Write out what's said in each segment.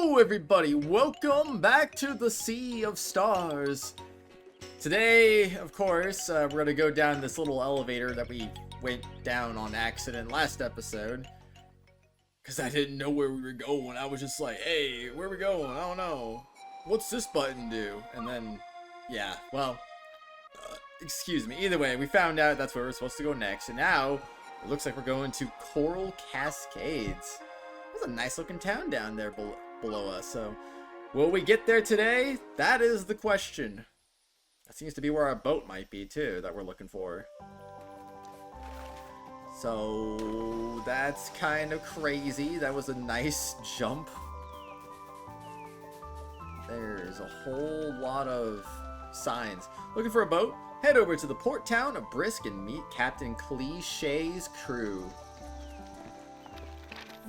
Hello everybody, welcome back to the Sea of Stars. Today, of course, we're gonna go down this little elevator that we went down on accident last episode. Because I didn't know where we were going. I was just like, hey, where are we going? I don't know. What's this button do? And then, yeah, well, excuse me. Either way, we found out that's where we're supposed to go next. And now, it looks like we're going to Coral Cascades. There's a nice looking town down there below us. So, will we get there today? That is the question. That seems to be where our boat might be too, that we're looking for. So, that's kind of crazy. That was a nice jump. There's a whole lot of signs. Looking for a boat? Head over to the port town of Brisk and meet Captain Cliché's crew.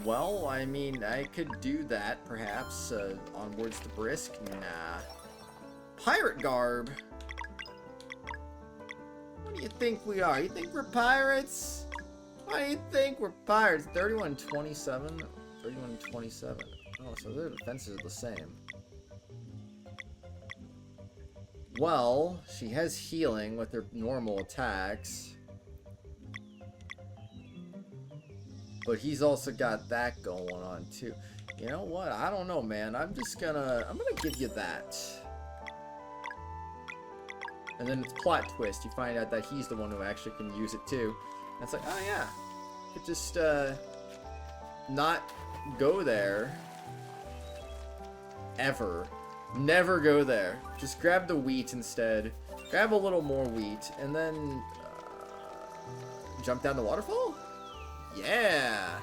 Well, I mean, I could do that, perhaps. Onwards to Brisk? Nah. Pirate garb? What do you think we are? You think we're pirates? Why do you think we're pirates? 3127? 3127. Oh, so their defenses are the same. Well, she has healing with her normal attacks. But he's also got that going on too. You know what? I don't know, man. I'm gonna give you that. And then it's plot twist. You find out that he's the one who actually can use it too. And it's like, oh yeah. Could just not go there. Ever. Never go there. Just grab the wheat instead. Grab a little more wheat. And then jump down the waterfall? Yeah!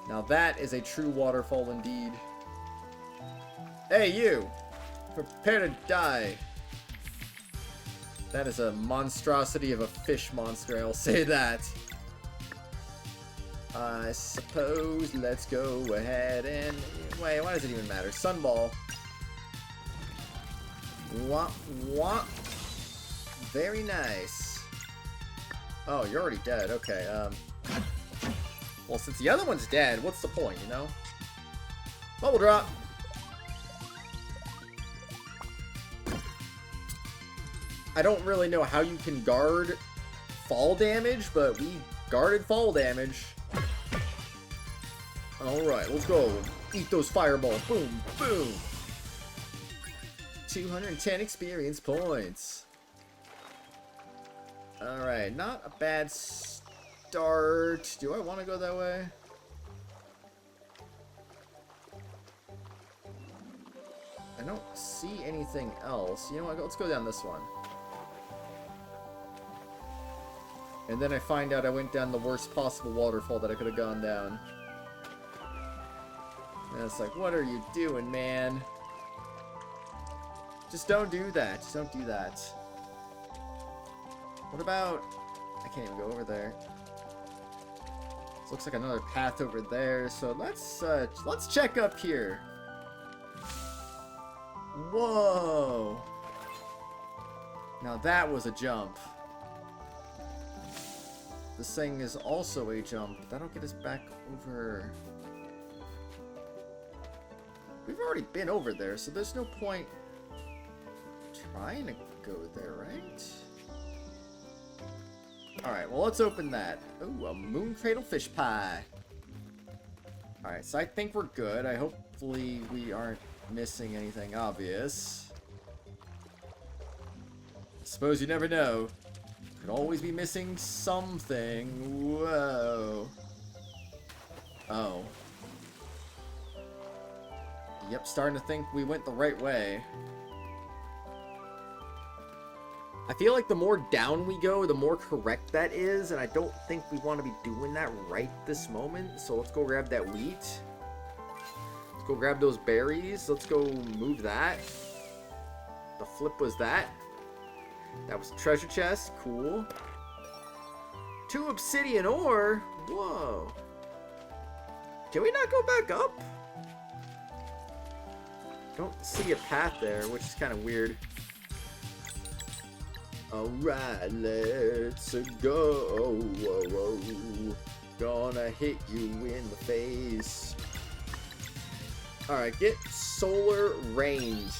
Now that is a true waterfall indeed. Hey, you! Prepare to die. That is a monstrosity of a fish monster, I'll say that. I suppose let's go ahead and... Wait, why does it even matter? Sunball. Wah, wah. Very nice. Oh, you're already dead. Okay, well, since the other one's dead, what's the point, you know? Bubble drop! I don't really know how you can guard fall damage, but we guarded fall damage. Alright, let's go. Eat those fireballs. Boom, boom. 210 experience points. Alright, not a bad start. Do I want to go that way? I don't see anything else. You know what? Let's go down this one. And then I find out I went down the worst possible waterfall that I could have gone down. And it's like, what are you doing, man? Just don't do that. Just don't do that. What about... I can't even go over there. This looks like another path over there. So let's check up here. Whoa! Now that was a jump. This thing is also a jump. That'll get us back over... We've already been over there, so there's no point trying to go there, right? Alright, well, let's open that. Ooh, a moon cradle fish pie. Alright, so I think we're good. Hopefully we aren't missing anything obvious. I suppose you never know. Could always be missing something. Whoa. Oh. Yep, starting to think we went the right way. I feel like the more down we go, the more correct that is, and I don't think we want to be doing that right this moment. So let's go grab that wheat. Let's go grab those berries. Let's go move that. The flip was that. That was a treasure chest. Cool. 2 obsidian ore? Whoa. Can we not go back up? Don't see a path there, which is kind of weird. Alright, let's go. Whoa, whoa. Gonna hit you in the face. Alright, get solar range.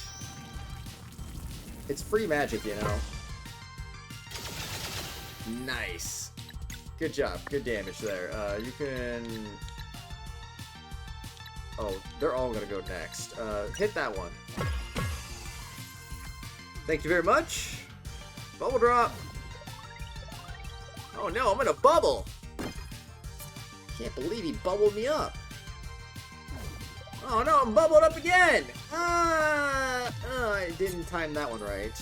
It's free magic, you know. Nice. Good job. Good damage there. You can... Oh, they're all gonna go next. Hit that one. Thank you very much. Bubble drop. Oh no, I'm in a bubble. Can't believe he bubbled me up. Oh no, I'm bubbled up again. I didn't time that one right.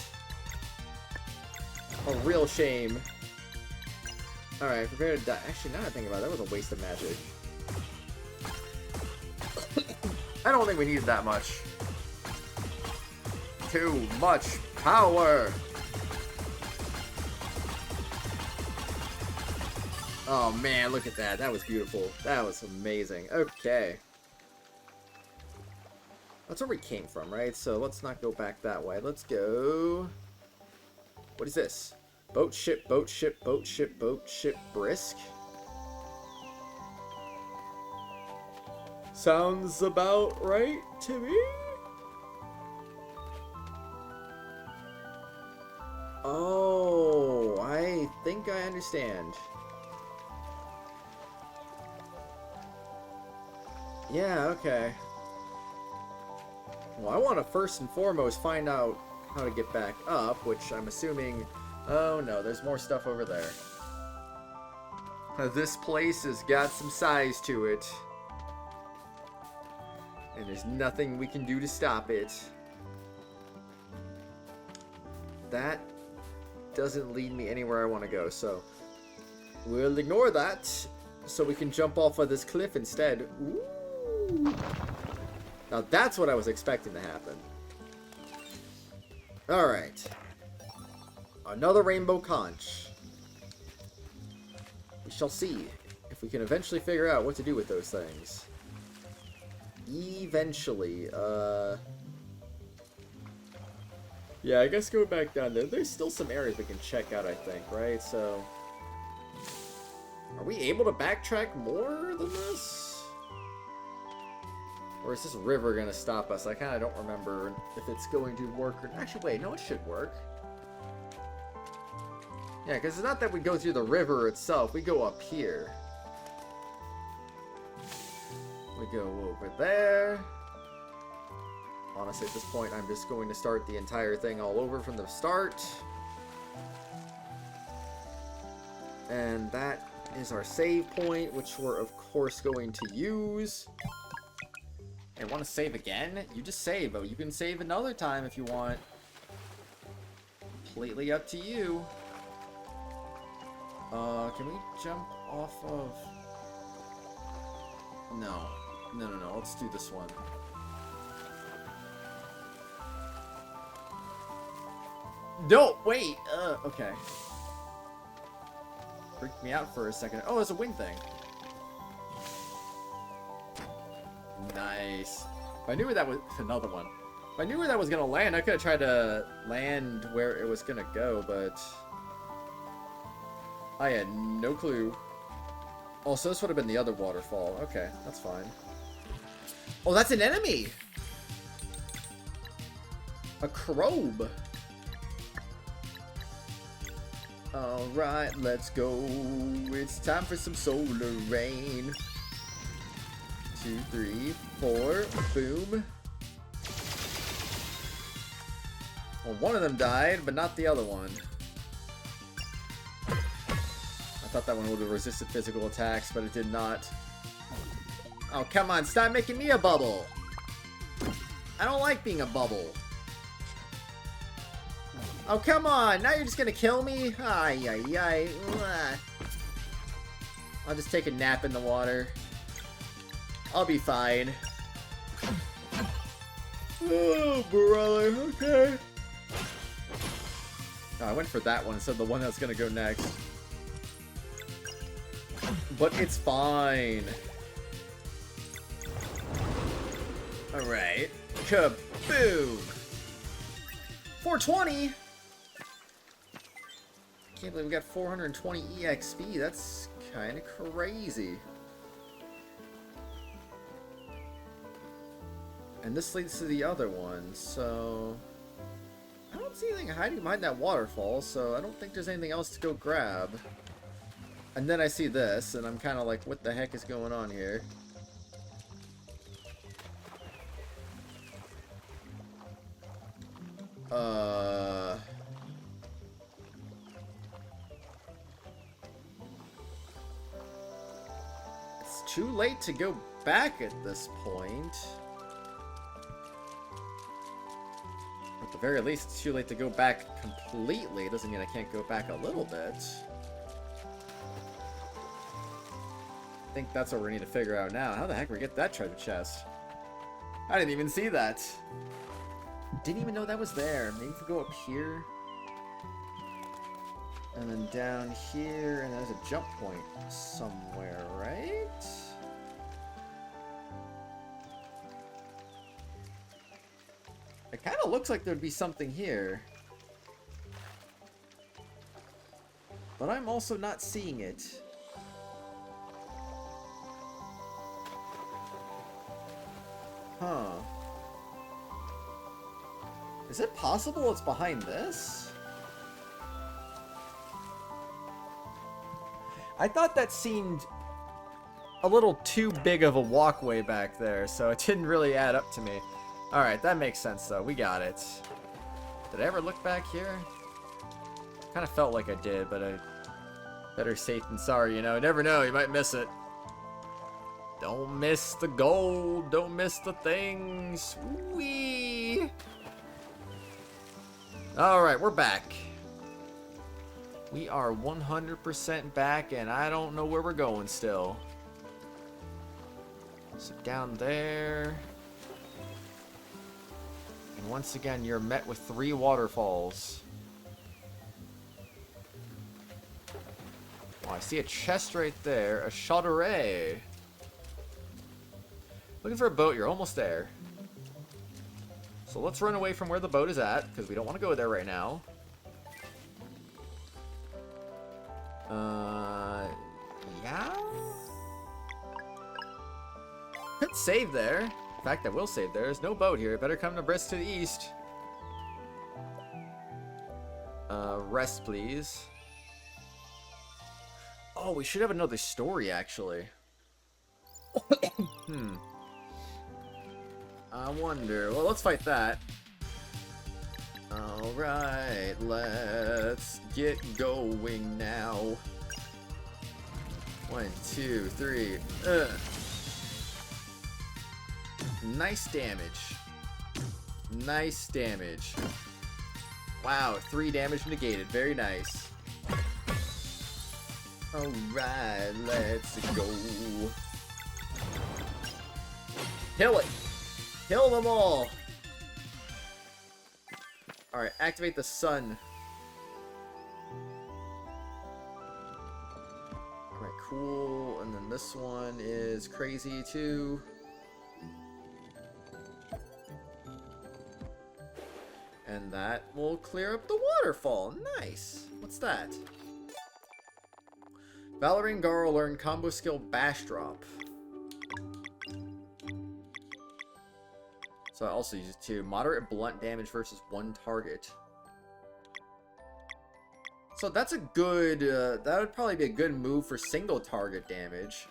A real shame. Alright, prepare to die. Actually, now that I think about it, that was a waste of magic. I don't think we needed that much. Too much power. Oh man, look at that. That was beautiful. That was amazing. Okay. That's where we came from, right? So let's not go back that way. Let's go... What is this? Boat, ship, boat, ship, boat, ship, boat, ship, brisk? Sounds about right to me. Oh, I think I understand. Yeah, okay. Well, I want to first and foremost find out how to get back up, which I'm assuming... Oh no, there's more stuff over there. This place has got some size to it. And there's nothing we can do to stop it. That doesn't lead me anywhere I want to go, so... We'll ignore that, so we can jump off of this cliff instead. Ooh. Now that's what I was expecting to happen. Alright. Another rainbow conch. We shall see if we can eventually figure out what to do with those things. Eventually. Yeah, I guess go back down there. There's still some areas we can check out, I think, right? So... Are we able to backtrack more than this? Or is this river going to stop us? I kind of don't remember if it's going to work or... Actually, wait, no, it should work. Yeah, because it's not that we go through the river itself. We go up here. We go over there. Honestly, at this point, I'm just going to start the entire thing all over from the start. And that is our save point, which we're, of course, going to use. Hey, want to save again? You just save, but you can save another time if you want. Completely up to you. Can we jump off of... No. No. Let's do this one. No, wait! Okay. Freaked me out for a second. Oh, there's a wind thing. Nice. If I knew where that was... Another one. If I knew where that was gonna land, I could have tried to land where it was gonna go, but... I had no clue. Also, this would have been the other waterfall. Okay, that's fine. Oh, that's an enemy! A crobe. Alright, let's go. It's time for some solar rain. 2, 3, 4. Boom. Well, one of them died, but not the other one. I thought that one would have resisted physical attacks, but it did not. Oh, come on, stop making me a bubble! I don't like being a bubble. Oh, come on! Now you're just gonna kill me? Ay. I'll just take a nap in the water. I'll be fine. Oh, brother, okay. Oh, I went for that one instead of the one that's gonna go next. But it's fine. Alright. Kaboom! 420! Can't believe we got 420 EXP. That's kind of crazy. And this leads to the other one, so... I don't see anything hiding behind that waterfall, so I don't think there's anything else to go grab. And then I see this, and I'm kind of like, what the heck is going on here? It's too late to go back at this point. At the very least, it's too late to go back completely. It doesn't mean I can't go back a little bit. I think that's what we need to figure out now. How the heck we get that treasure chest? I didn't even see that. Didn't even know that was there. Maybe if we go up here. And then down here, and there's a jump point somewhere, right? It kind of looks like there'd be something here. But I'm also not seeing it. Huh. Is it possible it's behind this? I thought that seemed a little too big of a walkway back there, so it didn't really add up to me. Alright, that makes sense though. We got it. Did I ever look back here? Kind of felt like I did, but I better safe than sorry, you know. Never know, you might miss it. Don't miss the gold. Don't miss the things. Whee! Alright, we're back. We are 100% back, and I don't know where we're going still. So down there. And once again, you're met with 3 waterfalls. Oh, I see a chest right there. A chauderet. Looking for a boat. You're almost there. So let's run away from where the boat is at, because we don't want to go there right now. Yeah? Could save there. In fact, I will save there. There's no boat here. Better come to Brisk to the east. Rest, please. Oh, we should have another story, actually. I wonder. Well, let's fight that. Alright, let's get going now. 1, 2, 3. Nice damage. Nice damage. Wow, 3 damage negated. Very nice. Alright, let's go. Kill it! Kill them all! Alright, activate the sun. Alright, cool. And then this one is crazy too. And that will clear up the waterfall. Nice. What's that? Valere and Garl learn combo skill Bash Drop. So I also use it too. Moderate blunt damage versus 1 target. So that's a good, that would probably be a good move for single target damage.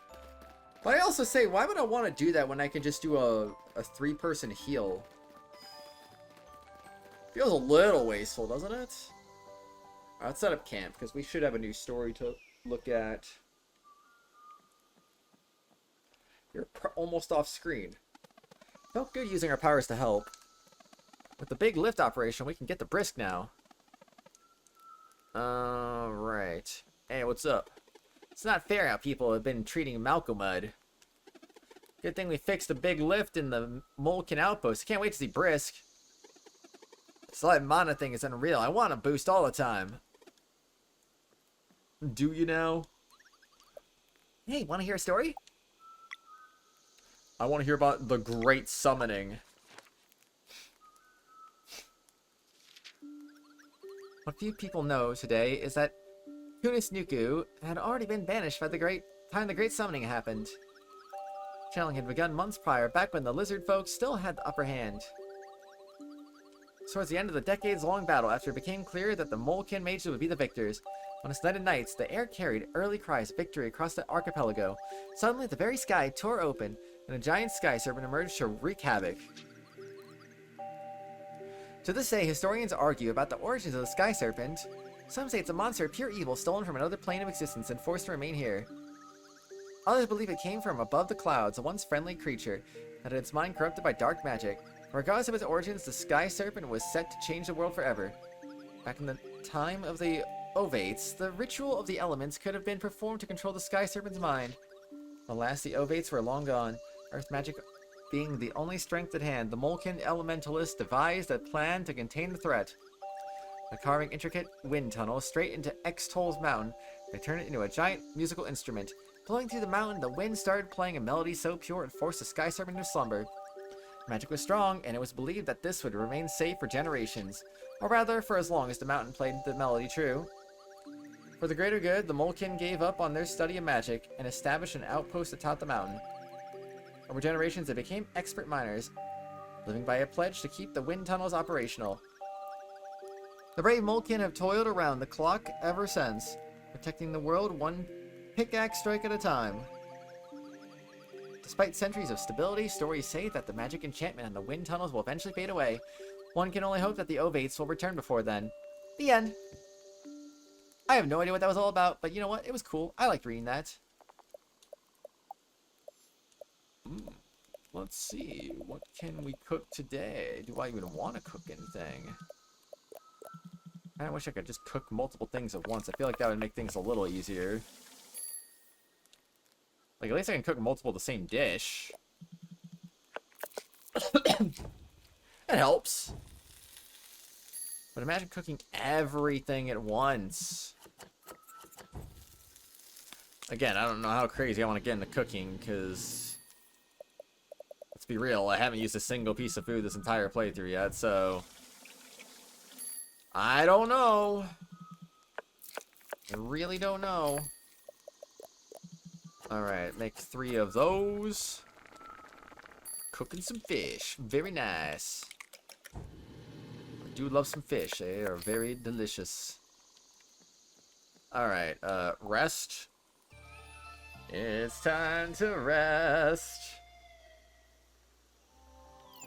But I also say, why would I want to do that when I can just do a 3-person heal? Feels a little wasteful, doesn't it? Alright, let's set up camp, because we should have a new story to look at. You're almost off screen. Felt good using our powers to help. With the big lift operation, we can get to Brisk now. Alright. Hey, what's up? It's not fair how people have been treating Malcolmud. Good thing we fixed the big lift in the Molken Outpost. I can't wait to see Brisk. This light mana thing is unreal. I want to boost all the time. Do you now? Hey, want to hear a story? I want to hear about the Great Summoning. What few people know today is that Kunis Nuku had already been banished by the Great Summoning happened. channeling had begun months prior, back when the lizard folk still had the upper hand. Towards the end of the decades-long battle, after it became clear that the Molekin mages would be the victors, on its night and nights, the air carried early cries of victory across the archipelago. Suddenly, the very sky tore open, and a giant sky serpent emerged to wreak havoc. To this day, historians argue about the origins of the sky serpent. Some say it's a monster of pure evil stolen from another plane of existence and forced to remain here. Others believe it came from above the clouds, a once friendly creature that had its mind corrupted by dark magic. Regardless of its origins, the sky serpent was set to change the world forever. Back in the time of the Ovates, the ritual of the elements could have been performed to control the sky serpent's mind. Alas, the Ovates were long gone. Earth magic being the only strength at hand, the Molken elementalists devised a plan to contain the threat. By carving intricate wind tunnels straight into X-Toll's mountain, they turned it into a giant musical instrument. Blowing through the mountain, the wind started playing a melody so pure it forced the sky serpent into slumber. Magic was strong, and it was believed that this would remain safe for generations, or rather, for as long as the mountain played the melody true. For the greater good, the Molken gave up on their study of magic and established an outpost atop the mountain. Over generations, they became expert miners, living by a pledge to keep the wind tunnels operational. The brave Molken have toiled around the clock ever since, protecting the world one pickaxe strike at a time. Despite centuries of stability, stories say that the magic enchantment on the wind tunnels will eventually fade away. One can only hope that the Ovates will return before then. The end. I have no idea what that was all about, but you know what? It was cool. I liked reading that. Let's see. What can we cook today? Do I even want to cook anything? I wish I could just cook multiple things at once. I feel like that would make things a little easier. Like, at least I can cook multiple of the same dish. It helps. But imagine cooking everything at once. Again, I don't know how crazy I want to get into cooking, because... let's be real, I haven't used a single piece of food this entire playthrough yet, so... I don't know. I really don't know. Alright, make 3 of those. Cooking some fish. Very nice. I do love some fish. They are very delicious. Alright, rest. It's time to rest.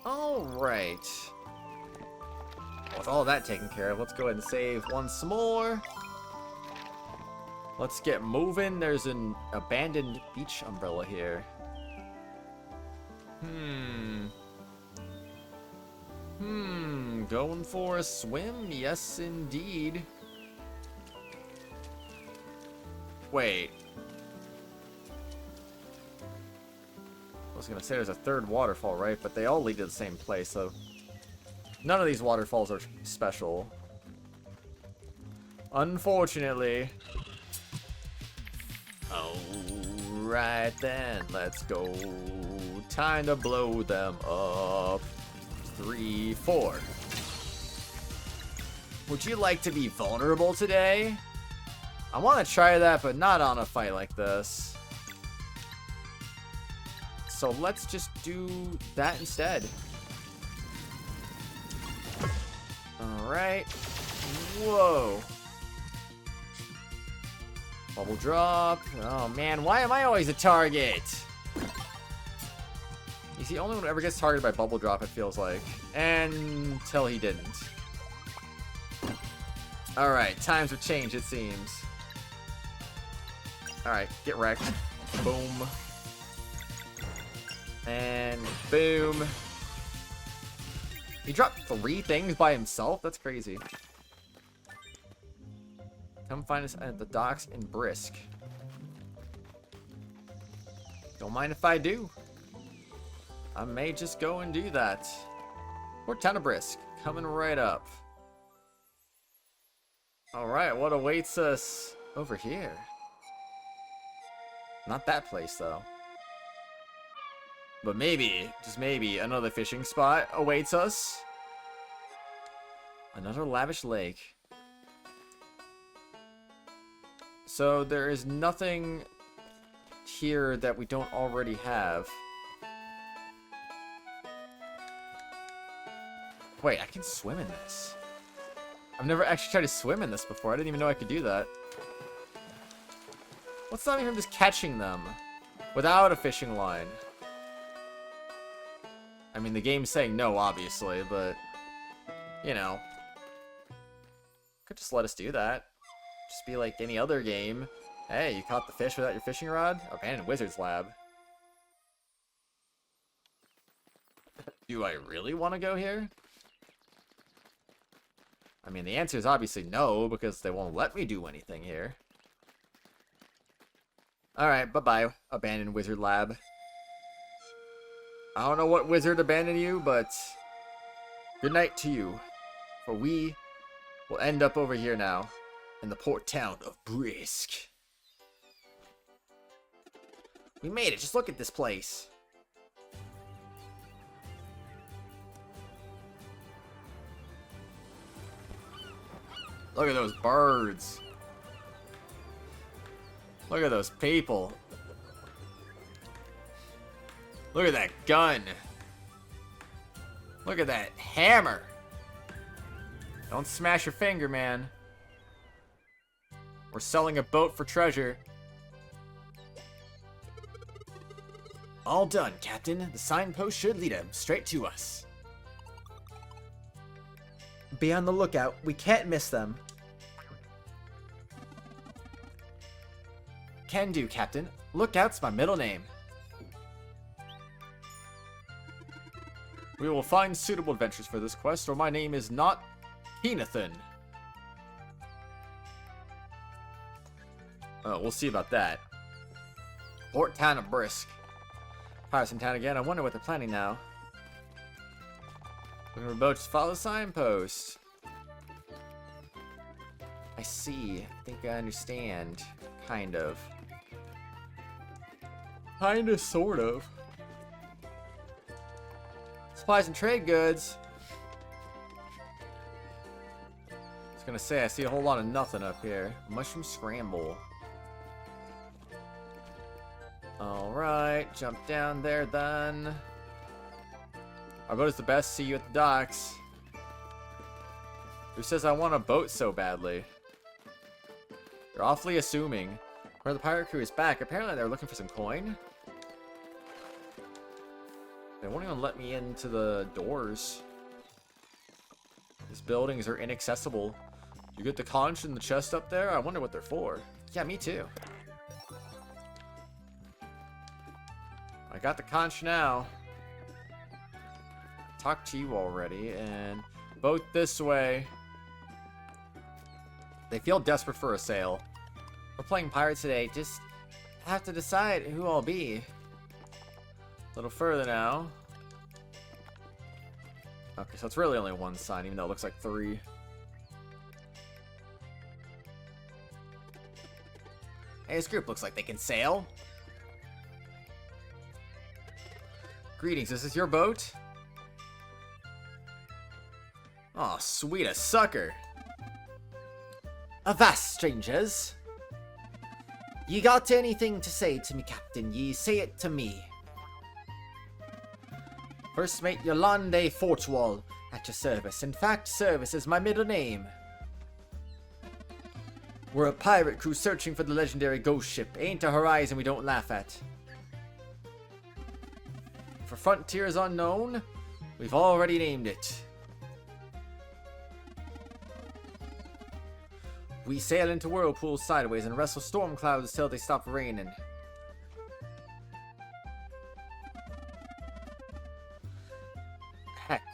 Alright. With all that taken care of, let's go ahead and save once more. Let's get moving. There's an abandoned beach umbrella here. Going for a swim? Yes, indeed. Wait. I was gonna say there's a third waterfall, right? But they all lead to the same place, so... none of these waterfalls are special. Unfortunately. Alright then, let's go. Time to blow them up. 3, 4. Would you like to be vulnerable today? I want to try that, but not on a fight like this. So let's just do that instead. Alright. Whoa. Bubble drop. Oh man, why am I always a target? He's the only one who ever gets targeted by bubble drop, it feels like. Until he didn't. Alright, times have changed, it seems. Alright, get wrecked. Boom. And boom. He dropped 3 things by himself? That's crazy. Come find us at the docks in Brisk. Don't mind if I do. I may just go and do that. Port Town of Brisk. Coming right up. Alright, what awaits us over here? Not that place, though. But maybe, just maybe, another fishing spot awaits us. Another lavish lake. So there is nothing here that we don't already have. Wait, I can swim in this. I've never actually tried to swim in this before. I didn't even know I could do that. What's stopping me from just catching them without a fishing line? I mean, the game's saying no, obviously, but, you know. Could just let us do that. Just be like any other game. Hey, you caught the fish without your fishing rod? Abandoned Wizard's Lab. Do I really want to go here? I mean, the answer is obviously no, because they won't let me do anything here. Alright, bye-bye, Abandoned Wizard Lab. I don't know what wizard abandoned you, but good night to you. For we will end up over here now, in the port town of Brisk. We made it, just look at this place. Look at those birds. Look at those people. Look at that gun. Look at that hammer. Don't smash your finger, man. We're selling a boat for treasure. All done, Captain. The signpost should lead him straight to us. Be on the lookout. We can't miss them. Can do, Captain. Lookout's my middle name. We will find suitable adventures for this quest, or my name is not Kenathan. Oh, we'll see about that. Port town of Brisk. Pirates in town again. I wonder what they're planning now. Looking for boats. Follow the signpost. I see. I think I understand. Kind of. Kinda, sort of. Supplies and trade goods. I was gonna say, I see a whole lot of nothing up here. Mushroom scramble. Alright, jump down there then. Our boat is the best. See you at the docks. Who says I want a boat so badly? You're awfully assuming. Where the pirate crew is back. Apparently they're looking for some coin. They won't even let me into the doors. These buildings are inaccessible. You get the conch in the chest up there? I wonder what they're for. Yeah, me too. I got the conch now. Talked to you already, and boat this way. They feel desperate for a sail. We're playing pirates today. Just have to decide who I'll be. A little further now. Okay, so it's really only one sign, even though it looks like three. Hey, this group looks like they can sail. Greetings, is this your boat? Aw, sweet, a sucker. Avast, strangers. Ye got anything to say to me, Captain? Ye say it to me. First mate Yolande Fortwall, at your service. In fact, service is my middle name. We're a pirate crew searching for the legendary ghost ship. Ain't a horizon we don't laugh at. For frontiers unknown, we've already named it. We sail into whirlpools sideways and wrestle storm clouds till they stop raining. Heck,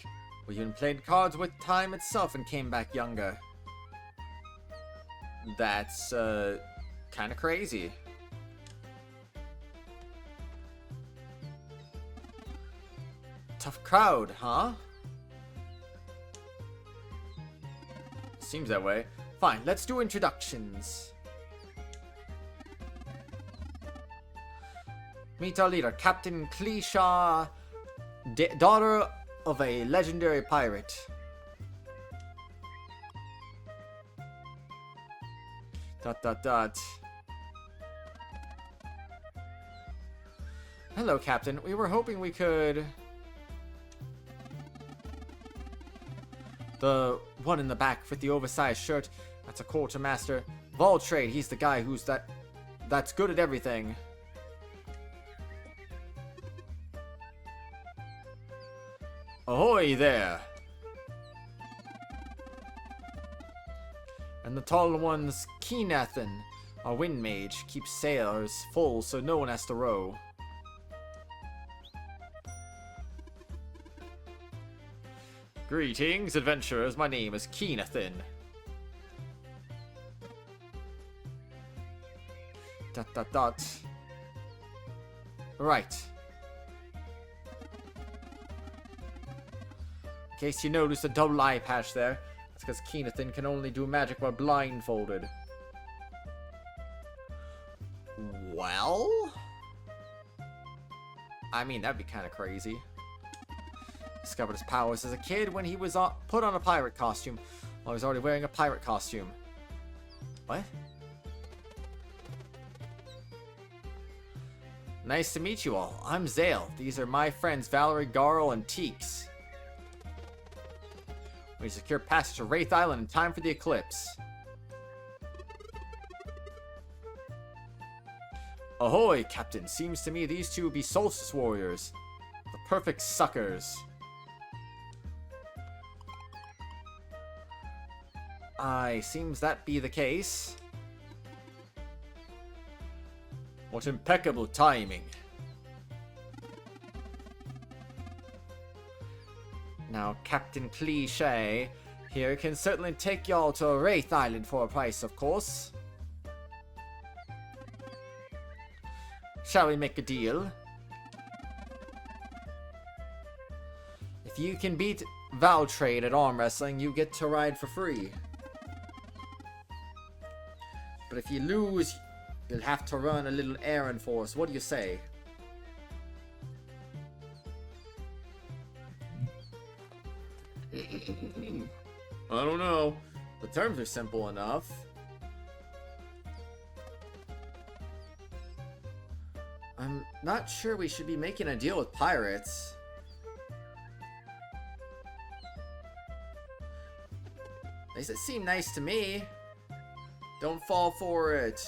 we even played cards with time itself and came back younger. That's, kinda crazy. Tough crowd, huh? Seems that way. Fine, let's do introductions. Meet our leader, Captain Clishaw, daughter of a legendary pirate. Dot dot dot. Hello, Captain. We were hoping we could The one in the back with the oversized shirt, that's a quartermaster. Valtrade, he's the guy that's good at everything. Ahoy there! And the tall one's Keenathan, our wind mage, keeps sailors full so no one has to row. Greetings, adventurers. My name is Keenathan. Dot dot dot. Right. In case you noticed a double eye patch there, that's because Keenathan can only do magic while blindfolded. Well? I mean, that'd be kind of crazy. Discovered his powers as a kid when he was put on a pirate costume while he was already wearing a pirate costume. What? Nice to meet you all. I'm Zale. These are my friends Valere, Garl, and Teeks. We secure passage to Wraith Island in time for the eclipse. Ahoy, Captain. Seems to me these two would be Solstice Warriors. The perfect suckers. Aye, seems that be the case. What impeccable timing. Now, Captain Cliché here can certainly take y'all to Wraith Island for a price, of course. Shall we make a deal? If you can beat Valtrade at arm wrestling, you get to ride for free. But if you lose, you'll have to run a little errand for us. What do you say? I don't know. The terms are simple enough. I'm not sure we should be making a deal with pirates. At least it seemed nice to me. Don't fall for it.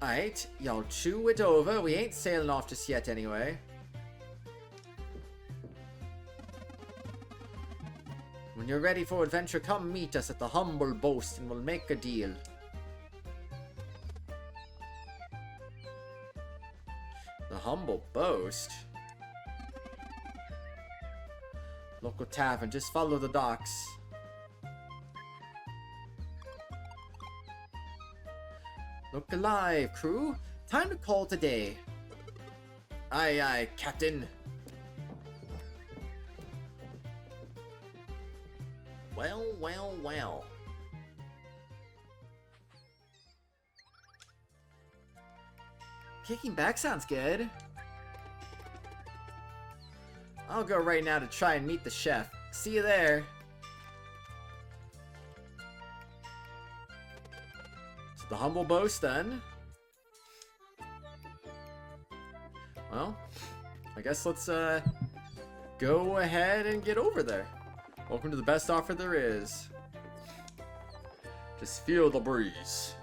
Alright, y'all chew it over. We ain't sailing off just yet anyway. When you're ready for adventure, come meet us at the Humble Boast and we'll make a deal. The Humble Boast? Local tavern, just follow the docks. Look alive, crew. Time to call today. Aye, aye, Captain. Well, well, well. Kicking back sounds good. I'll go right now to try and meet the chef. See you there. So the Humble Boast then. Well, I guess let's go ahead and get over there. Welcome to the best offer there is. Just feel the breeze.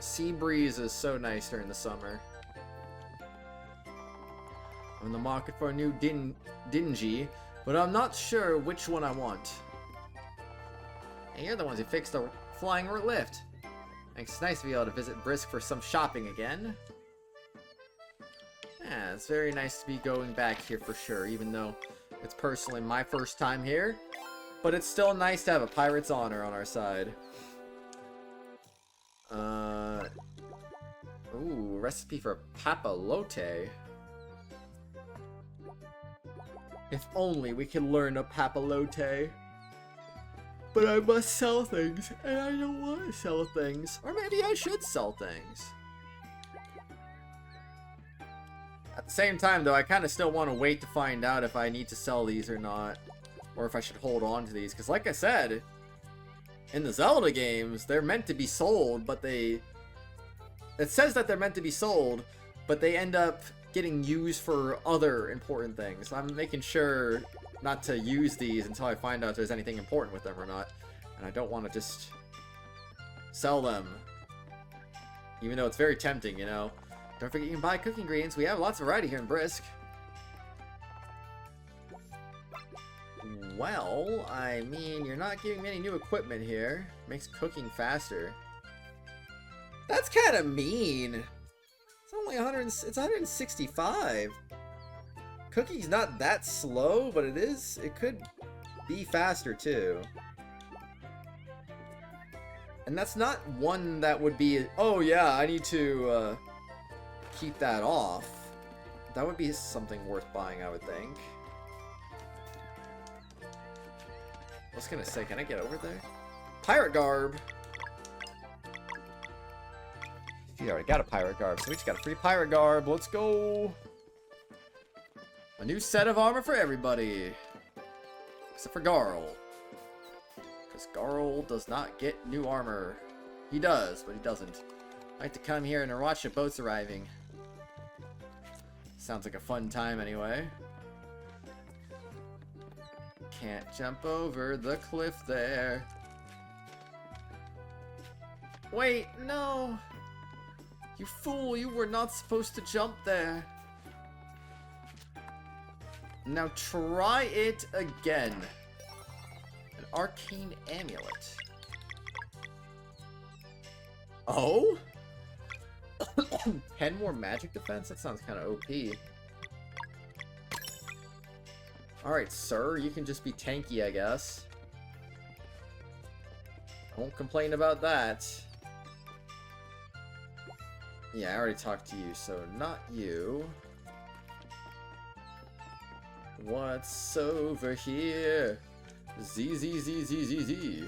Sea breeze is so nice during the summer. I'm in the market for a new dingy, but I'm not sure which one I want. And you're the ones who fixed the flying lift. It's nice to be able to visit Brisk for some shopping again. Yeah, it's very nice to be going back here for sure, even though it's personally my first time here. But it's still nice to have a pirate's honor on our side. Ooh, recipe for papalote. If only we could learn a papalote. But I must sell things, and I don't want to sell things. Or maybe I should sell things. At the same time, though, I kind of still want to wait to find out if I need to sell these or not. Or if I should hold on to these. Because like I said, in the Zelda games, they're meant to be sold, but it says that they're meant to be sold, but they end up getting used for other important things. I'm making sure not to use these until I find out if there's anything important with them or not. And I don't want to just sell them. Even though it's very tempting, you know. Don't forget you can buy cooking ingredients. We have lots of variety here in Brisk. Well, I mean, you're not giving me any new equipment here. Makes cooking faster. That's kind of mean. It's only 100. It's 165. Cooking's not that slow, but it is. It could be faster too. And that's not one that would be. Oh yeah, I need to keep that off. That would be something worth buying, I would think. I was gonna say, can I get over there? Pirate garb. You already got a pirate garb, so we just got a free pirate garb. Let's go. A new set of armor for everybody. Except for Garl. Because Garl does not get new armor. He does, but he doesn't. I like to come here and watch the boats arriving. Sounds like a fun time anyway. Can't jump over the cliff there. Wait, no. You fool, you were not supposed to jump there. Now try it again. An arcane amulet. Oh? 10 more magic defense? That sounds kind of OP. Alright, sir. You can just be tanky, I guess. I won't complain about that. Yeah, I already talked to you, so not you. What's over here? Z Z Z Z Z Z.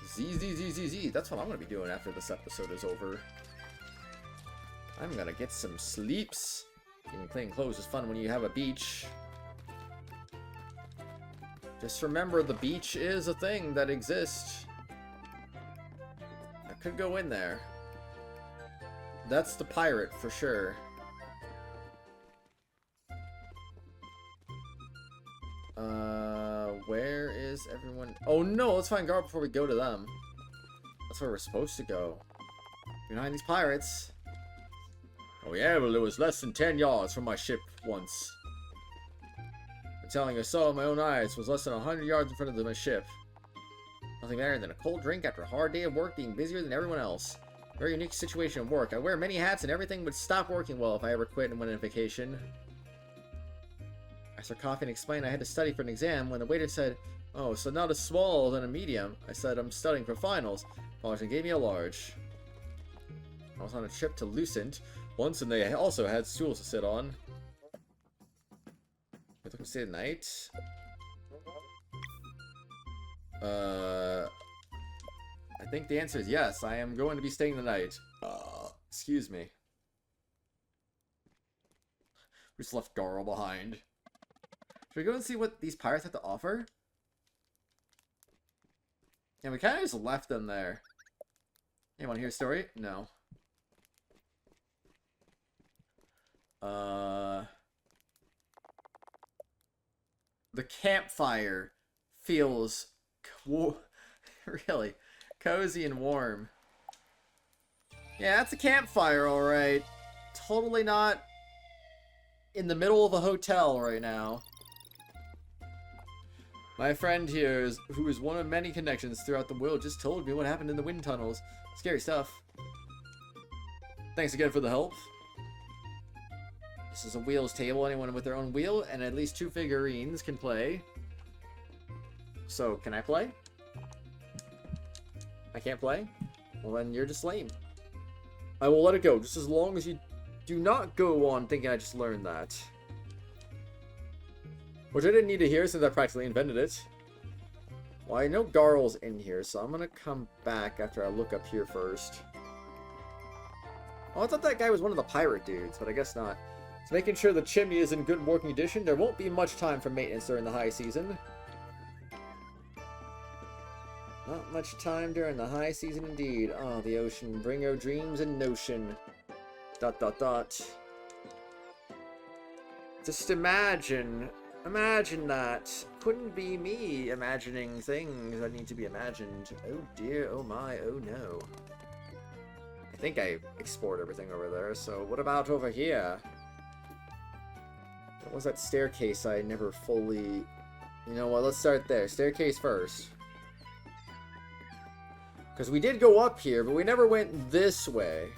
Z Z Z Z Z. That's what I'm gonna be doing after this episode is over. I'm gonna get some sleeps. Getting clean clothes is fun when you have a beach. Just remember, the beach is a thing that exists. I could go in there. That's the pirate for sure. Where is everyone? Oh no, let's find Garl before we go to them. That's where we're supposed to go. Behind these pirates. Oh yeah, well it was less than 10 yards from my ship once. I'm telling you, I saw with my own eyes. It was less than 100 yards in front of my ship. Nothing better than a cold drink after a hard day of work, being busier than everyone else. Very unique situation at work. I wear many hats and everything would stop working well if I ever quit and went on vacation. After coughing and explained I had to study for an exam when the waiter said, "Oh, so not a small, then a medium." I said, "I'm studying for finals." Bollington gave me a large. I was on a trip to Lucent once and they also had stools to sit on. We're looking to stay the night. I think the answer is yes. I am going to be staying the night. Excuse me. We just left Garl behind. Should we go and see what these pirates have to offer? Yeah, we kind of just left them there. Hey, want to hear a story? No. The campfire feels really cozy and warm. Yeah, that's a campfire, alright. Totally not in the middle of a hotel right now. My friend here, who is one of many connections throughout the world, just told me what happened in the wind tunnels. Scary stuff. Thanks again for the help. This is a wheels table. Anyone with their own wheel and at least 2 figurines can play. So, can I play? I can't play? Well, then you're just lame. I will let it go, just as long as you do not go on thinking I just learned that. Which I didn't need to hear since I practically invented it. Well, I know Garl's in here, so I'm gonna come back after I look up here first. Oh, I thought that guy was one of the pirate dudes, but I guess not. So making sure the chimney is in good working condition. There won't be much time for maintenance during the high season. Not much time during the high season indeed. Oh, the ocean. Bring your dreams in notion. Dot dot dot. Just imagine that. Couldn't be me imagining things that need to be imagined. Oh dear, oh my, oh no. I think I explored everything over there, so what about over here? What was that staircase I never fully... You know what, let's start there. Staircase first. Because we did go up here, but we never went this way.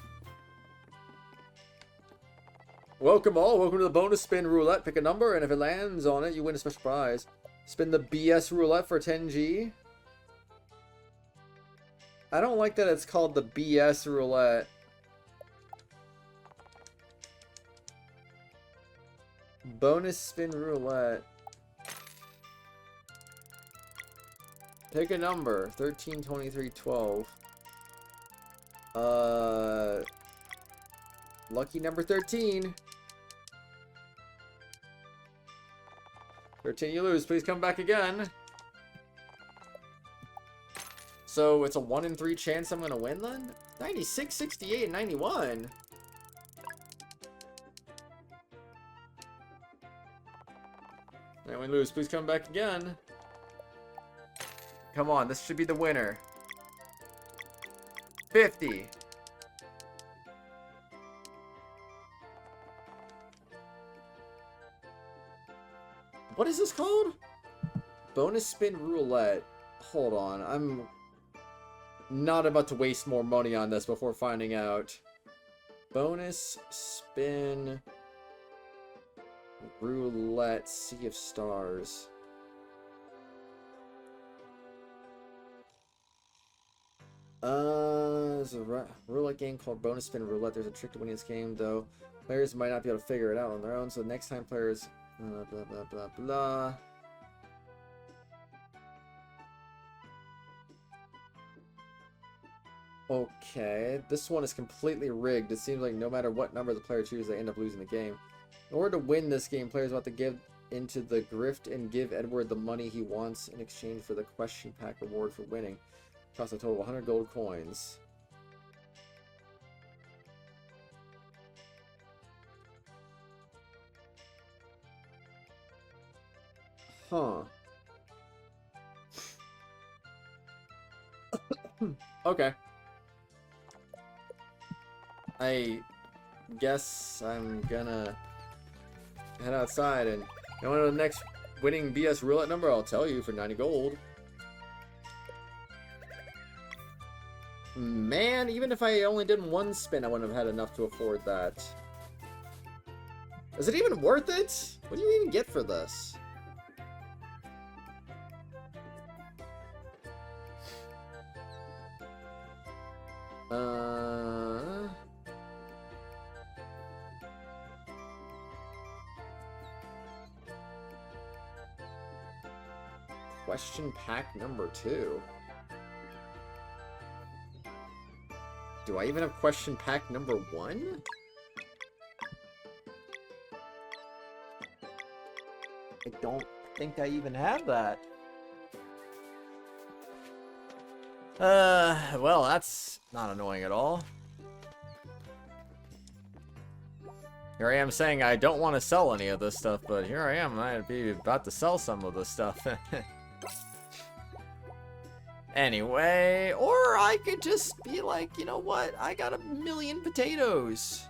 Welcome all, welcome to the bonus spin roulette. Pick a number, and if it lands on it, you win a special prize. Spin the BS roulette for 10G. I don't like that it's called the BS roulette. Bonus spin roulette. Pick a number. 13, 23, 12. Lucky number 13. 13 you lose. Please come back again. So it's a 1 in 3 chance I'm gonna win then? 96, 68, and 91. And we lose. Please come back again. Come on, this should be the winner. 50. What is this called? Bonus spin roulette. Hold on, I'm not about to waste more money on this before finding out. Bonus spin roulette, Sea of Stars. There's a roulette game called Bonus Spin Roulette. There's a trick to winning this game, though. Players might not be able to figure it out on their own, so next time players... blah, blah, blah, blah. Okay, this one is completely rigged. It seems like no matter what number the player chooses, they end up losing the game. In order to win this game, players will have to give into the grift and give Edward the money he wants in exchange for the question pack reward for winning. Costs a total of 100 gold coins. Huh. Okay. I guess I'm gonna head outside and you know the next winning BS roulette number I'll tell you for 90 gold. Man, even if I only did one spin, I wouldn't have had enough to afford that. Is it even worth it? What do you even get for this? Question pack number 2. Do I even have question pack number 1? I don't think I even have that. Well, that's not annoying at all. Here I am saying I don't want to sell any of this stuff, but here I am. I'd be about to sell some of this stuff. Anyway, or I could just be like, you know what? I got 1,000,000 potatoes.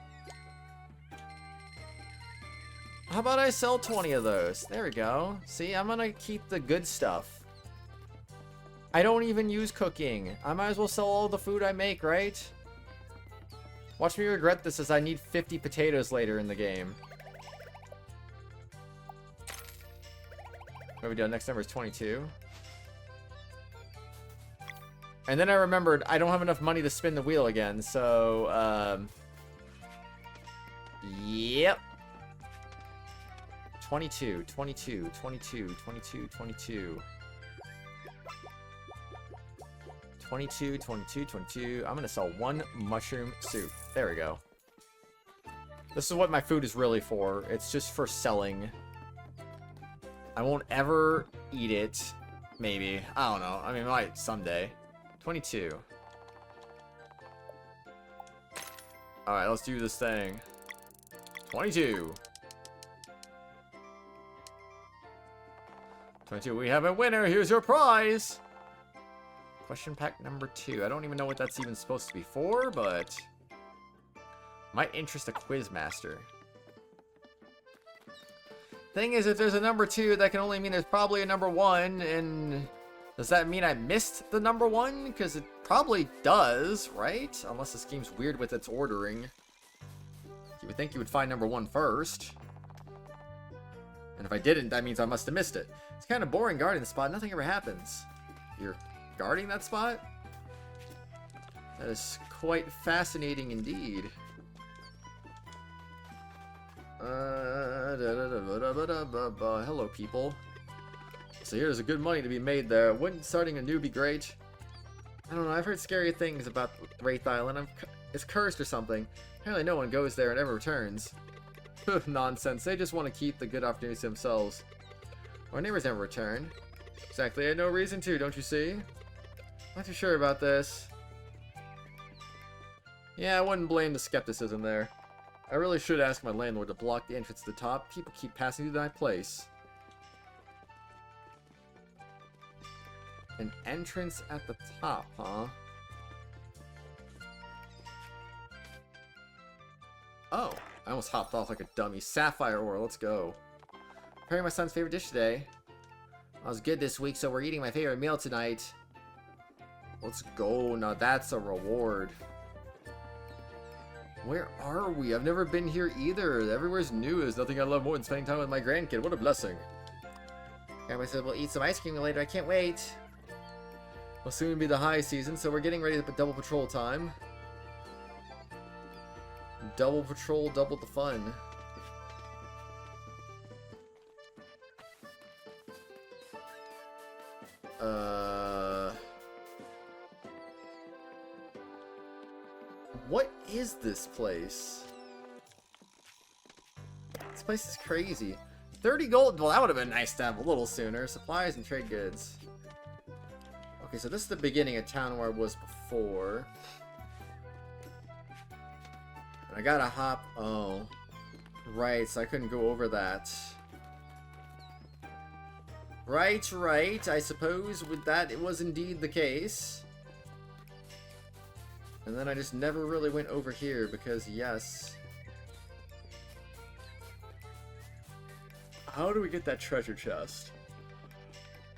How about I sell 20 of those? There we go. See, I'm gonna keep the good stuff. I don't even use cooking. I might as well sell all the food I make, right? Watch me regret this as I need 50 potatoes later in the game. What are we doing? Next number is 22. And then I remembered I don't have enough money to spin the wheel again, so, yep. 22, 22, 22, 22, 22. 22, 22, 22. I'm gonna sell 1 mushroom soup. There we go. This is what my food is really for. It's just for selling. I won't ever eat it. Maybe. I don't know. I mean, I might someday. 22. Alright, let's do this thing. 22. 22, we have a winner. Here's your prize. Question pack number 2. I don't even know what that's even supposed to be for, but might interest a quiz master. Thing is, if there's a number 2, that can only mean there's probably a number 1, and does that mean I missed the number 1? Because it probably does, right? Unless this game's weird with its ordering. You would think you would find number 1 first. And if I didn't, that means I must have missed it. It's kind of boring guarding the spot. Nothing ever happens. You're guarding that spot? That is quite fascinating indeed. Hello, people. So here's a good money to be made there. Wouldn't starting anew be great? I don't know, I've heard scary things about Wraith Island. It's cursed or something. Apparently no one goes there and ever returns. Nonsense, they just want to keep the good opportunities to themselves. Our neighbors never return. Exactly, I had no reason to, don't you see? Not too sure about this. Yeah, I wouldn't blame the skepticism there. I really should ask my landlord to block the entrance to the top. People keep passing through that place. An entrance at the top, huh? Oh, I almost hopped off like a dummy. Sapphire ore, let's go. Preparing my son's favorite dish today. I was good this week, so we're eating my favorite meal tonight. Let's go. Now that's a reward. Where are we? I've never been here either. Everywhere's new. There's nothing I love more than spending time with my grandkid. What a blessing. Grandma said we'll eat some ice cream later. I can't wait. Will soon be the high season, so we're getting ready to double patrol time. Double patrol, double the fun. What is this place? This place is crazy. 30 gold. Well, that would have been nice to have a little sooner. Supplies and trade goods. Okay, so this is the beginning of town where I was before. I gotta hop. Oh. Right, so I couldn't go over that. Right. I suppose with that it was indeed the case. And then I just never really went over here because, yes. How do we get that treasure chest?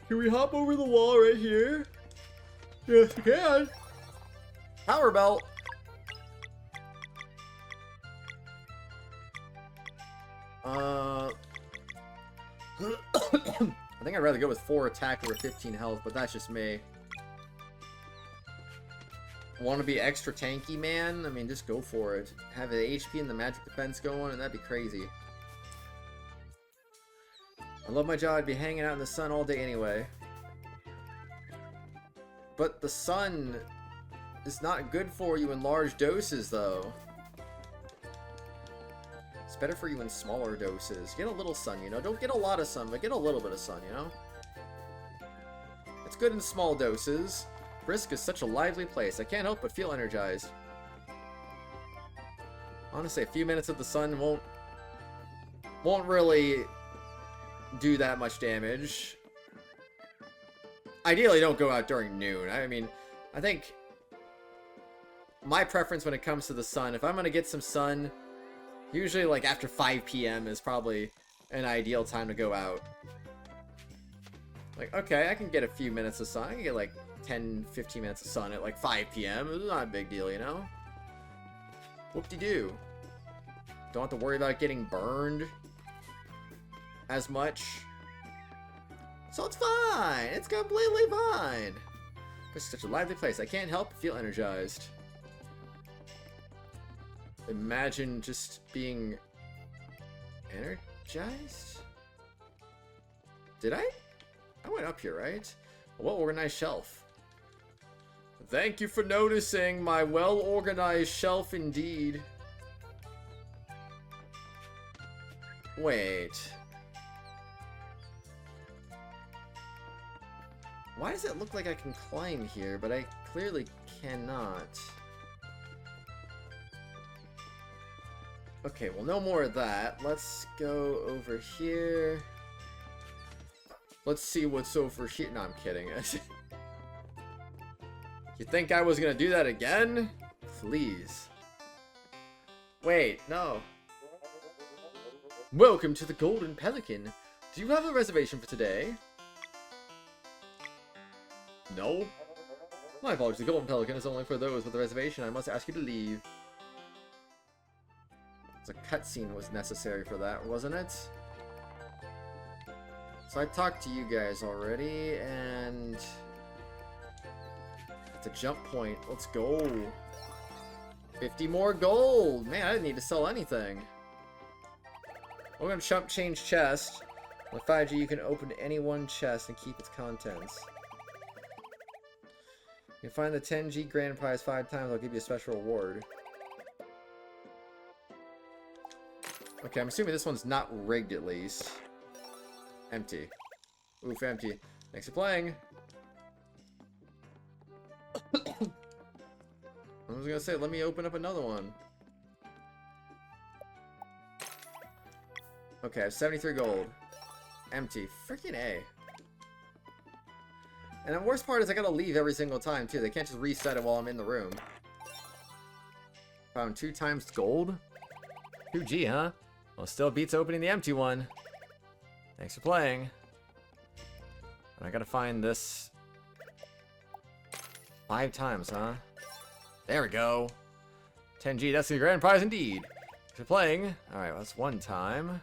Can we hop over the wall right here? Yes, we can. Power belt. I think I'd rather go with 4 attack over 15 health, but that's just me. Want to be extra tanky, man? I mean, just go for it. Have the HP and the magic defense going, and that'd be crazy. I love my job. I'd be hanging out in the sun all day anyway. But the sun is not good for you in large doses, though. It's better for you in smaller doses. Get a little sun, you know? Don't get a lot of sun, but get a little bit of sun, you know? It's good in small doses. Brisk is such a lively place. I can't help but feel energized. Honestly, a few minutes of the sun won't really do that much damage. Ideally, don't go out during noon. I mean, I think my preference when it comes to the sun, if I'm going to get some sun, usually like after 5 p.m. is probably an ideal time to go out. Like, okay, I can get a few minutes of sun. I can get like 10-15 minutes of sun at like 5 p.m. It's not a big deal, you know? Whoop-de-doo. Don't have to worry about getting burned as much. So it's fine. It's completely fine. It's such a lively place. I can't help but feel energized. Imagine just being energized? Did I? I went up here, right? A well-organized shelf. Thank you for noticing my well-organized shelf indeed. Wait. Why does it look like I can climb here, but I clearly cannot? Okay, well, no more of that. Let's go over here. Let's see what's over here. No, I'm kidding. You think I was gonna do that again? Please. Wait, no. Welcome to the Golden Pelican. Do you have a reservation for today? No. My apologies, the Golden Pelican is only for those with a reservation. I must ask you to leave. A cutscene was necessary for that, wasn't it? So I talked to you guys already, and it's a jump point. Let's go. 50 more gold. Man, I didn't need to sell anything. We're gonna change chest. With 5G, you can open any one chest and keep its contents. You can find the 10G grand prize 5 times. I'll give you a special reward. Okay, I'm assuming this one's not rigged at least. Empty. Oof, empty. Thanks for playing. I was gonna say, let me open up another one. Okay, I have 73 gold. Empty. Freaking A. And the worst part is I gotta leave every single time, too. They can't just reset it while I'm in the room. Found 2 times gold? 2G, huh? Well, still beats opening the empty one. Thanks for playing. And I gotta find this 5 times, huh? There we go. 10G, that's the grand prize indeed. Thanks for playing. Alright, well, that's 1 time.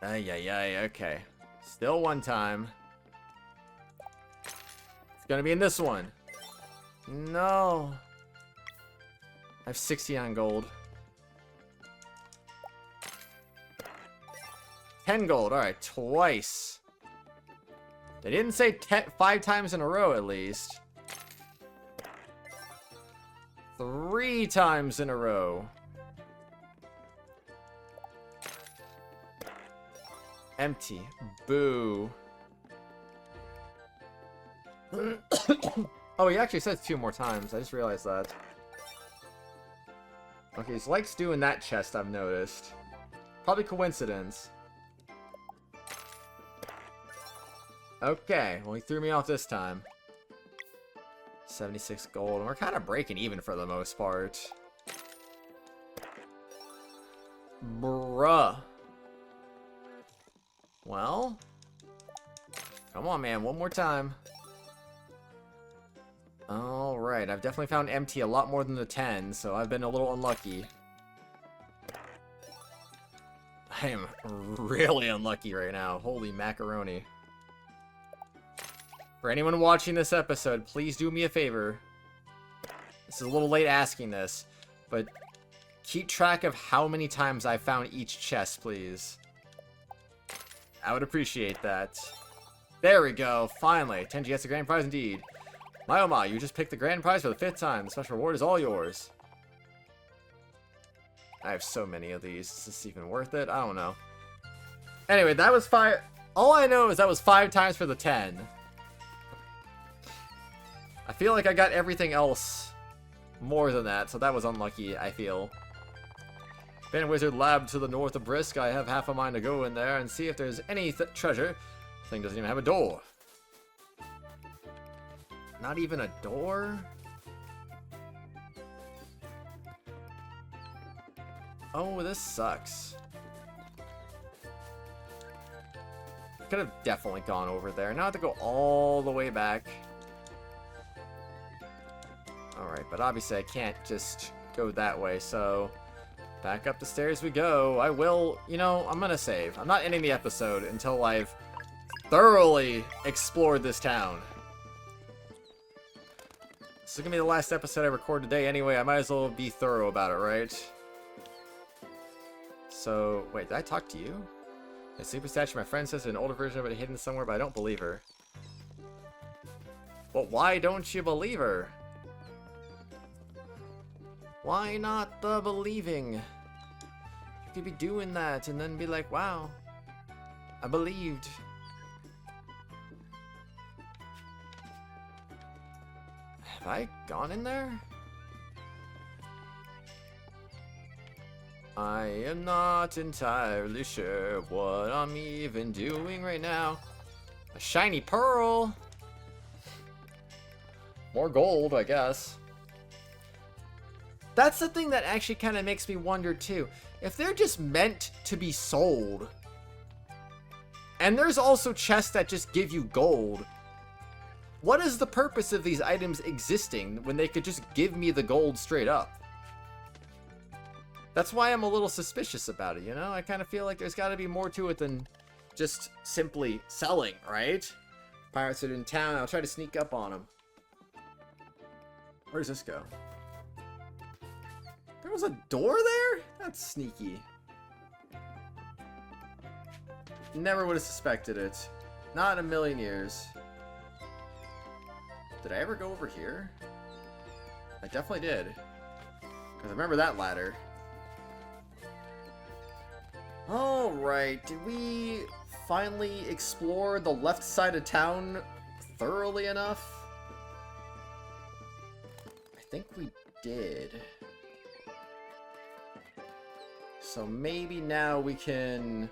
Ay, okay. Still 1 time. It's gonna be in this one. No. I have 69 gold. 10 gold. Alright, twice. They didn't say 5 times in a row, at least. 3 times in a row. Empty. Boo. Oh, he actually says 2 more times. I just realized that. Okay, he likes doing that chest, I've noticed. Probably coincidence. Okay, well, he threw me off this time. 76 gold. And we're kind of breaking even for the most part. Bruh. Well. Come on, man. 1 more time. Alright, I've definitely found empty a lot more than the 10, so I've been a little unlucky. I am really unlucky right now. Holy macaroni. For anyone watching this episode, please do me a favor. This is a little late asking this, but keep track of how many times I found each chest, please. I would appreciate that. There we go, finally. 10G, that's the grand prize indeed. My oh my, you just picked the grand prize for the 5th time. The special reward is all yours. I have so many of these. Is this even worth it? I don't know. Anyway, that was 5. All I know is that was 5 times for the 10. I feel like I got everything else more than that, so that was unlucky, I feel. Been Wizard Lab to the north of Brisk. I have half a mind to go in there and see if there's any treasure. Thing doesn't even have a door. Not even a door? Oh, this sucks. Could have definitely gone over there. Now I have to go all the way back. Alright, but obviously I can't just go that way, so back up the stairs we go. I will, you know, I'm gonna save. I'm not ending the episode until I've thoroughly explored this town. This is gonna be the last episode I record today anyway. I might as well be thorough about it, right? So, wait, did I talk to you? A super statue, my friend says an older version of it hidden somewhere, but I don't believe her. Well, why don't you believe her? Why not the believing? You could be doing that and then be like, wow, I believed. Have I gone in there? I am not entirely sure what I'm even doing right now. A shiny pearl. More gold, I guess. That's the thing that actually kind of makes me wonder too. If they're just meant to be sold, and there's also chests that just give you gold, what is the purpose of these items existing when they could just give me the gold straight up? That's why I'm a little suspicious about it, you know? I kind of feel like there's got to be more to it than just simply selling, right? Pirates are in town. I'll try to sneak up on them. Where does this go? There was a door there? That's sneaky. Never would have suspected it. Not in a million years. Did I ever go over here? I definitely did. Because I remember that ladder. Alright, did we finally explore the left side of town thoroughly enough? I think we did. So maybe now we can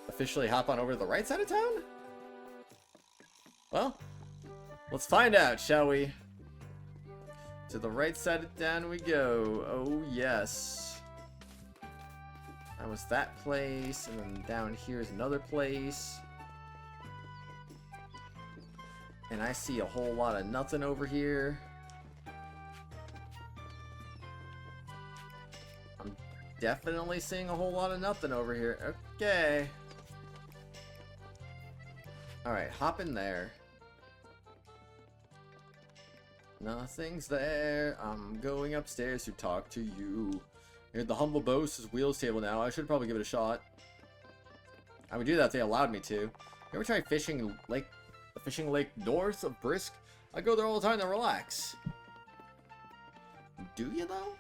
officially hop on over to the right side of town? Well, let's find out, shall we? To the right side of town we go. Oh, yes. That was that place, and then down here is another place. And I see a whole lot of nothing over here. I'm definitely seeing a whole lot of nothing over here. Okay. Alright, hop in there. Nothing's there. I'm going upstairs to talk to you. You're at the humble boast's wheels table now. I should probably give it a shot. I would do that if they allowed me to. You ever try the fishing lake north of Brisk? I go there all the time to relax. Do you though?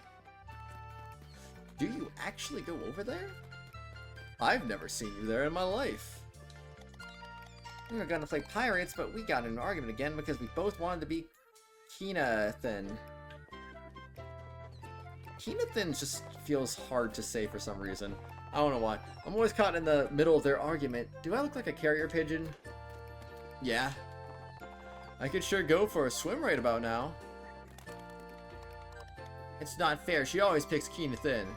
Do you actually go over there? I've never seen you there in my life. We were gonna play pirates, but we got in an argument again because we both wanted to be Keenathan. Keenathan just feels hard to say for some reason. I don't know why. I'm always caught in the middle of their argument. Do I look like a carrier pigeon? Yeah. I could sure go for a swim right about now. It's not fair. She always picks Keenathan.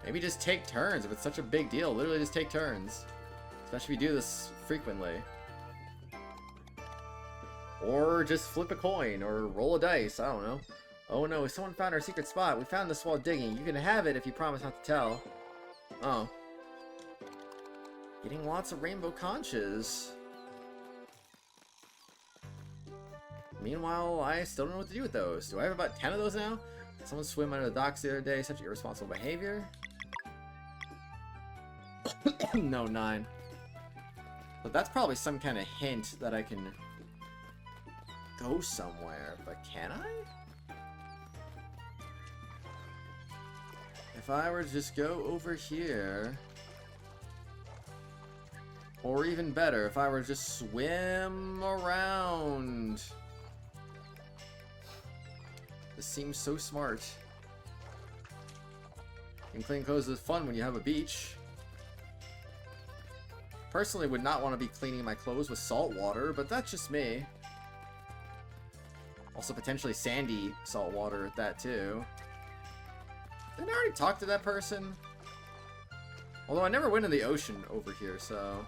Maybe just take turns if it's such a big deal. Literally just take turns. Especially if you do this frequently. Or just flip a coin or roll a dice. I don't know. Oh no, someone found our secret spot. We found this while digging. You can have it if you promise not to tell. Oh. Getting lots of rainbow conches. Meanwhile, I still don't know what to do with those. Do I have about 10 of those now? Someone swim under the docks the other day. Such irresponsible behavior. No, 9. But that's probably some kind of hint that I can go somewhere. But can I? If I were to just go over here, or even better, if I were to just swim around. This seems so smart. And clean clothes is fun when you have a beach. Personally, would not want to be cleaning my clothes with salt water, but that's just me. Also potentially sandy salt water at that too. Didn't I already talk to that person? Although I never went in the ocean over here, so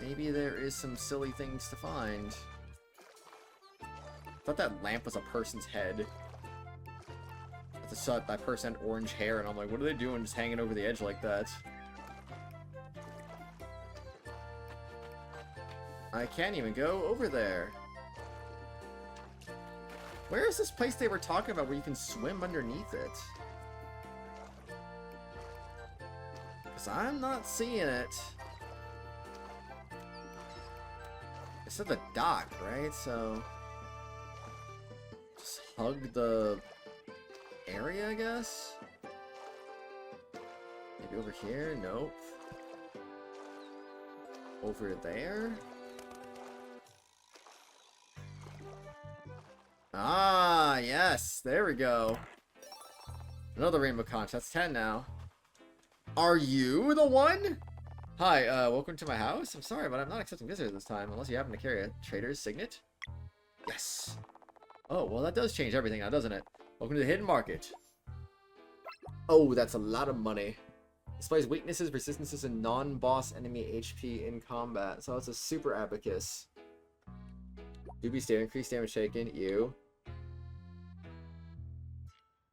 maybe there is some silly things to find. I thought that lamp was a person's head. I saw that person had orange hair, and I'm like, what are they doing just hanging over the edge like that? I can't even go over there. Where is this place they were talking about where you can swim underneath it? Because I'm not seeing it. It's at the dock, right? So just hug the area, I guess? Maybe over here? Nope. Over there? Ah, yes. There we go. Another rainbow conch. That's 10 now. Are you the one? Hi, welcome to my house. I'm sorry, but I'm not accepting visitors this time, unless you happen to carry a trader's signet. Yes. Oh, well, that does change everything now, doesn't it? Welcome to the hidden market. Oh, that's a lot of money. Displays weaknesses, resistances, and non-boss enemy HP in combat. So it's a super abacus. Doobie stare, increased damage taken. You.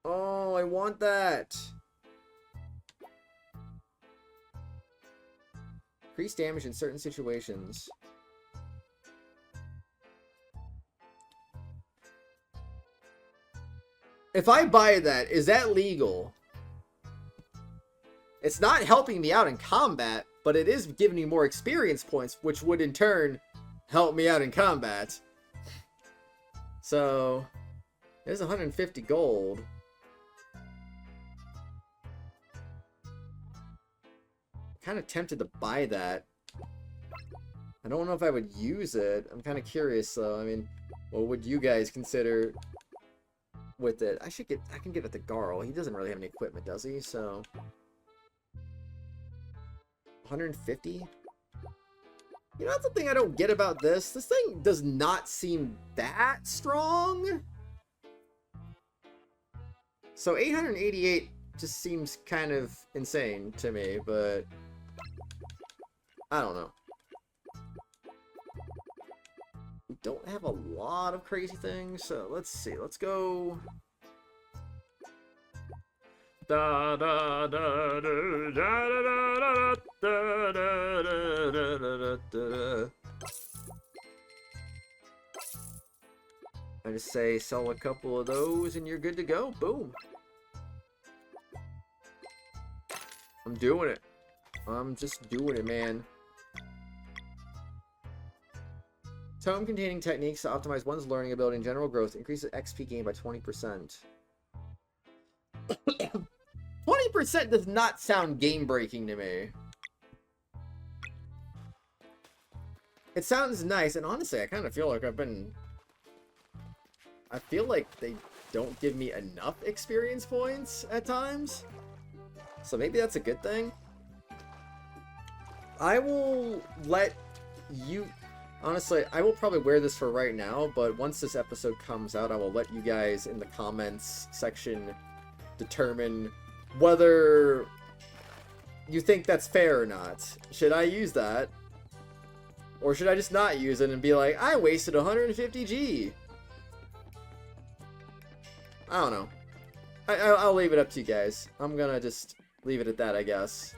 Oh, I want that. Increased damage in certain situations. If I buy that, is that legal? It's not helping me out in combat, but it is giving me more experience points, which would in turn help me out in combat. So, there's 150 gold. Kind of tempted to buy that. I don't know if I would use it. I'm kind of curious though. I mean, what would you guys consider with it? I can get it to Garl. He doesn't really have any equipment, does he? So 150? You know, that's the thing I don't get about this. This thing does not seem that strong. So 888 just seems kind of insane to me, but I don't know. We don't have a lot of crazy things, so let's see. Let's go. Da da da da da da da da da da. I just say sell a couple of those and you're good to go. Boom. I'm doing it. I'm just doing it, man. Tome containing techniques to optimize one's learning ability and general growth. Increases XP gain by 20%. 20% does not sound game-breaking to me. It sounds nice, and honestly, I kind of feel like I feel like they don't give me enough experience points at times. So maybe that's a good thing. I will let you... Honestly, I will probably wear this for right now, but once this episode comes out, I will let you guys in the comments section determine whether you think that's fair or not. Should I use that? Or should I just not use it and be like, I wasted 150G? I don't know. I'll leave it up to you guys. I'm gonna just leave it at that, I guess.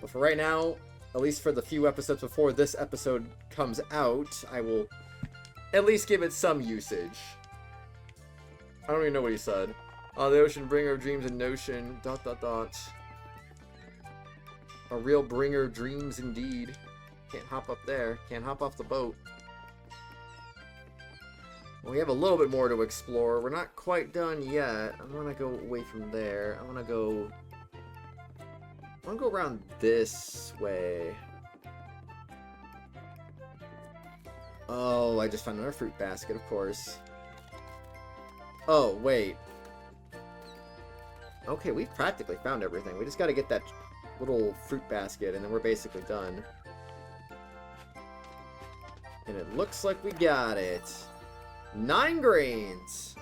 But for right now, at least for the few episodes before this episode comes out, I will at least give it some usage. I don't even know what he said. Oh, the ocean bringer of dreams and notion, ... A real bringer of dreams indeed. Can't hop up there. Can't hop off the boat. Well, we have a little bit more to explore. We're not quite done yet. I'm gonna go away from there. I'm gonna go around this way. Oh, I just found another fruit basket, of course. Oh, wait. Okay, we've practically found everything. We just gotta get that little fruit basket, and then we're basically done. And it looks like we got it. 9 grains!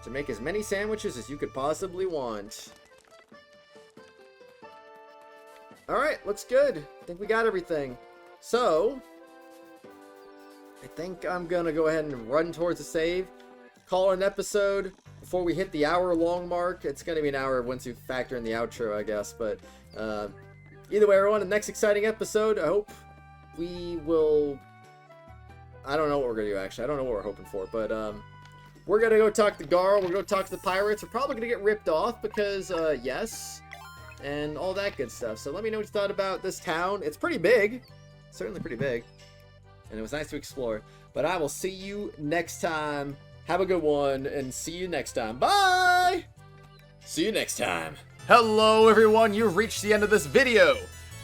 To make as many sandwiches as you could possibly want. Alright, looks good. I think we got everything. So, I think I'm gonna go ahead and run towards the save. Call it an episode before we hit the hour-long mark. It's gonna be an hour once you factor in the outro, I guess. But either way, everyone, the next exciting episode, I hope we will... I don't know what we're gonna do, actually. I don't know what we're hoping for, but we're gonna go talk to Garl. We're gonna go talk to the pirates. We're probably gonna get ripped off because, yes, and all that good stuff. So let me know what you thought about this town. It's pretty big. Certainly pretty big. And it was nice to explore. But I will see you next time. Have a good one, and see you next time. Bye! See you next time. Hello, everyone. You've reached the end of this video.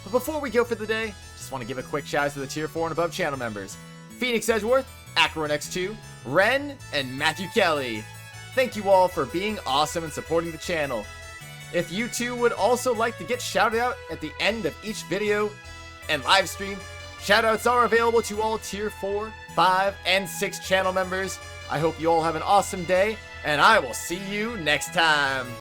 But before we go for the day, just want to give a quick shout out to the Tier 4 and above channel members. Phoenix Edgeworth, AcronX2, Ren, and Matthew Kelly. Thank you all for being awesome and supporting the channel. If you too would also like to get shouted out at the end of each video and live stream, shoutouts are available to all tier 4, 5, and 6 channel members. I hope you all have an awesome day, and I will see you next time.